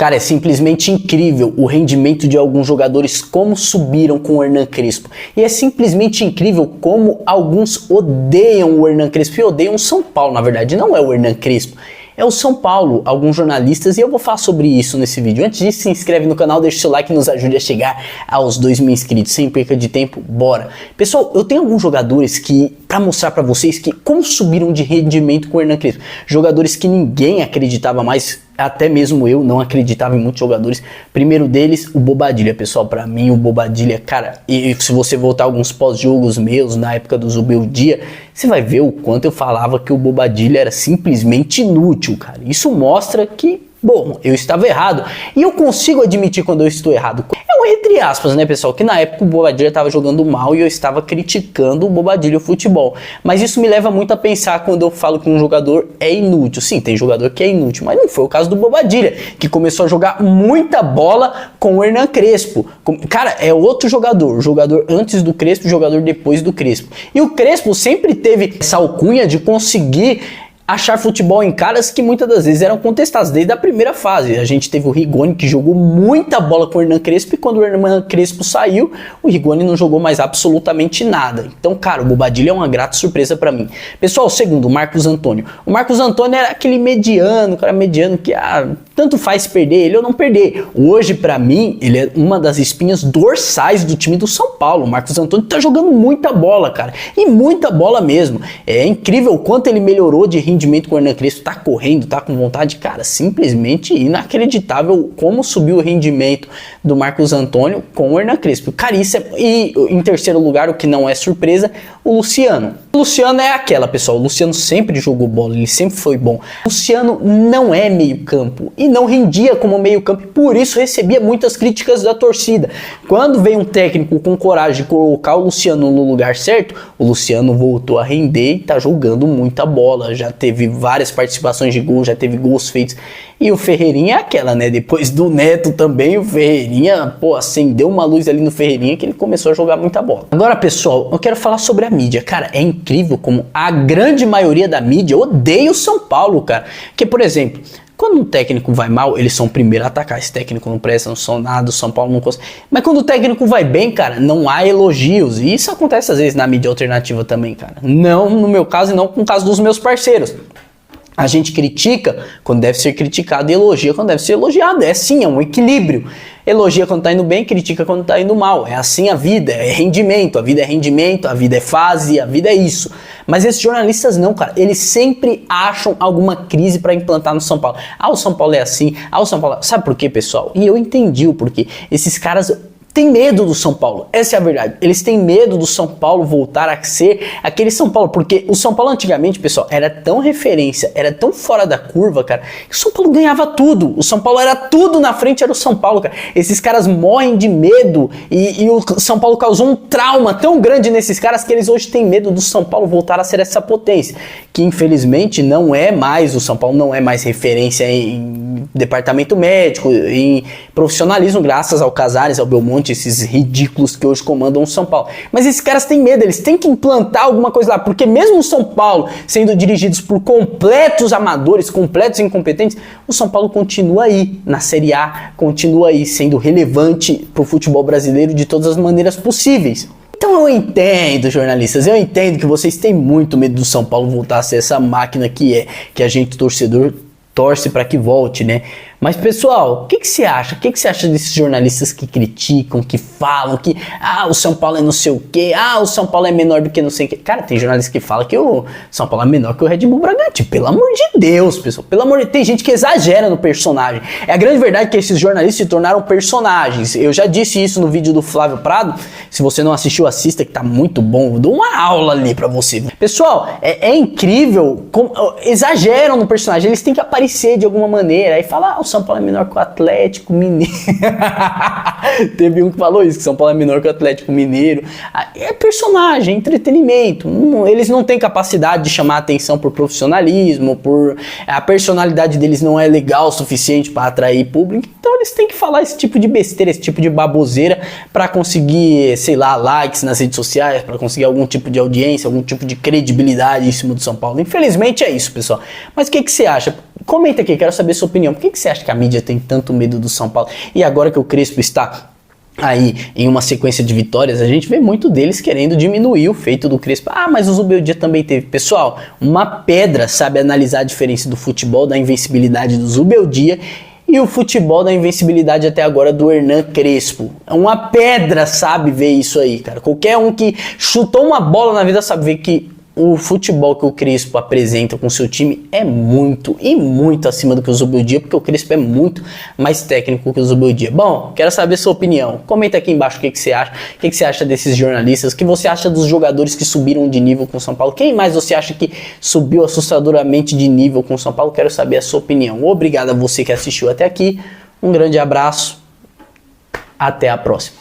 Cara, é simplesmente incrível o rendimento de alguns jogadores, como subiram com o Hernan Crespo. E é simplesmente incrível como alguns odeiam o Hernan Crespo e odeiam o São Paulo, na verdade. Não é o Hernan Crespo, é o São Paulo, alguns jornalistas, e eu vou falar sobre isso nesse vídeo. Antes disso, se inscreve no canal, deixa o seu like e nos ajude a chegar aos 2.000 inscritos. Sem perca de tempo, bora! Pessoal, eu tenho alguns jogadores que, pra mostrar pra vocês que como subiram de rendimento com o Hernan Crespo. Jogadores que ninguém acreditava mais. Até mesmo eu não acreditava em muitos jogadores. Primeiro deles, o Bobadilla, pessoal. Pra mim, o Bobadilla, cara, e se você voltar alguns pós-jogos meus, na época do Zubeldia, você vai ver o quanto eu falava que o Bobadilla era simplesmente inútil, cara. Isso mostra que, bom, eu estava errado. E eu consigo admitir quando eu estou errado. É um entre aspas, né, pessoal? Que na época o Bobadilla estava jogando mal e eu estava criticando o Bobadilla e o futebol. Mas isso me leva muito a pensar quando eu falo que um jogador é inútil. Sim, tem jogador que é inútil, mas não foi o caso do Bobadilla, que começou a jogar muita bola com o Hernan Crespo. Cara, é outro jogador. Jogador antes do Crespo, jogador depois do Crespo. E o Crespo sempre teve essa alcunha de conseguir achar futebol em caras que muitas das vezes eram contestados desde a primeira fase. A gente teve o Rigoni, que jogou muita bola com o Hernan Crespo, e quando o Hernan Crespo saiu, o Rigoni não jogou mais absolutamente nada. Então, cara, o Bobadilla é uma grata surpresa pra mim. Pessoal, o segundo, o Marcos Antônio. O Marcos Antônio era aquele mediano, cara mediano que, tanto faz perder ele ou não perder. Hoje, pra mim, ele é uma das espinhas dorsais do time do São Paulo. O Marcos Antônio tá jogando muita bola, cara. E muita bola mesmo. É incrível o quanto ele melhorou de rendimento com o Hernan Crespo, tá correndo, tá com vontade, cara, simplesmente inacreditável como subiu o rendimento do Marcos Antônio com o Hernan Crespo. Cara, isso e em terceiro lugar, o que não é surpresa, o Luciano. O Luciano é aquela, pessoal, o Luciano sempre jogou bola, ele sempre foi bom. O Luciano não é meio campo e não rendia como meio campo, por isso recebia muitas críticas da torcida. Quando veio um técnico com coragem de colocar o Luciano no lugar certo, o Luciano voltou a render e tá jogando muita bola, já teve várias participações de gol, já teve gols feitos. E o Ferreirinha é aquela, né? Depois do Neto também, o Ferreirinha, pô, acendeu uma luz ali no Ferreirinha que ele começou a jogar muita bola. Agora, pessoal, eu quero falar sobre a mídia. Cara, é incrível como a grande maioria da mídia odeia o São Paulo, cara. Porque, por exemplo, quando um técnico vai mal, eles são o primeiro a atacar. Esse técnico não presta, não são nada, o São Paulo não consegue. Mas quando o técnico vai bem, cara, não há elogios. E isso acontece às vezes na mídia alternativa também, cara. Não no meu caso e não com o caso dos meus parceiros. A gente critica quando deve ser criticado e elogia quando deve ser elogiado. É assim, é um equilíbrio. Elogia quando tá indo bem, critica quando tá indo mal. É assim a vida, é rendimento. A vida é rendimento, a vida é fase, a vida é isso. Mas esses jornalistas não, cara. Eles sempre acham alguma crise pra implantar no São Paulo. O São Paulo é assim. O São Paulo... Sabe por quê, pessoal? E eu entendi o porquê. Esses caras tem medo do São Paulo, essa é a verdade. Eles têm medo do São Paulo voltar a ser aquele São Paulo, porque o São Paulo antigamente, pessoal, era tão referência, era tão fora da curva, cara, que o São Paulo ganhava tudo. O São Paulo era tudo na frente, era o São Paulo, cara. Esses caras morrem de medo e o São Paulo causou um trauma tão grande nesses caras que eles hoje têm medo do São Paulo voltar a ser essa potência, que infelizmente não é mais, o São Paulo não é mais referência em departamento médico, em profissionalismo, graças ao Casares, ao Belmonte, esses ridículos que hoje comandam o São Paulo. Mas esses caras têm medo, eles têm que implantar alguma coisa lá, porque mesmo o São Paulo sendo dirigidos por completos amadores, completos incompetentes, o São Paulo continua aí na Série A, continua aí sendo relevante para o futebol brasileiro de todas as maneiras possíveis. Então eu entendo, jornalistas, eu entendo que vocês têm muito medo do São Paulo voltar a ser essa máquina que a gente torcedor torce para que volte, né? Mas, pessoal, o que você acha? O que você acha desses jornalistas que criticam, que falam que o São Paulo é não sei o quê, o São Paulo é menor do que não sei o quê? Cara, tem jornalistas que falam que o São Paulo é menor que o Red Bull Bragantino. Pelo amor de Deus, pessoal. Pelo amor de Deus. Tem gente que exagera no personagem. É a grande verdade que esses jornalistas se tornaram personagens. Eu já disse isso no vídeo do Flávio Prado. Se você não assistiu, assista, que tá muito bom. Eu dou uma aula ali pra você. Pessoal, é incrível como exageram no personagem. Eles têm que aparecer de alguma maneira. Aí falar, o São Paulo é menor que o Atlético Mineiro. Teve um que falou isso, que São Paulo é menor que o Atlético Mineiro. É personagem, entretenimento. Eles não têm capacidade de chamar atenção por profissionalismo, a personalidade deles não é legal o suficiente para atrair público. Então eles têm que falar esse tipo de besteira, esse tipo de baboseira para conseguir, sei lá, likes nas redes sociais, para conseguir algum tipo de audiência, algum tipo de credibilidade em cima do São Paulo. Infelizmente é isso, pessoal. Mas o que você acha? Comenta aqui, quero saber a sua opinião. Por que você acha que a mídia tem tanto medo do São Paulo? E agora que o Crespo está aí em uma sequência de vitórias, a gente vê muito deles querendo diminuir o feito do Crespo. Mas o Zubeldia também teve. Pessoal, uma pedra sabe analisar a diferença do futebol, da invencibilidade do Zubeldia e o futebol da invencibilidade até agora do Hernan Crespo. Uma pedra sabe ver isso aí, cara. Qualquer um que chutou uma bola na vida sabe ver que o futebol que o Crespo apresenta com seu time é muito e muito acima do que o Zubeldia, porque o Crespo é muito mais técnico que o Zubeldia. Bom, quero saber sua opinião. Comenta aqui embaixo o que você acha. O que você acha desses jornalistas? O que você acha dos jogadores que subiram de nível com o São Paulo? Quem mais você acha que subiu assustadoramente de nível com o São Paulo? Quero saber a sua opinião. Obrigado a você que assistiu até aqui. Um grande abraço. Até a próxima.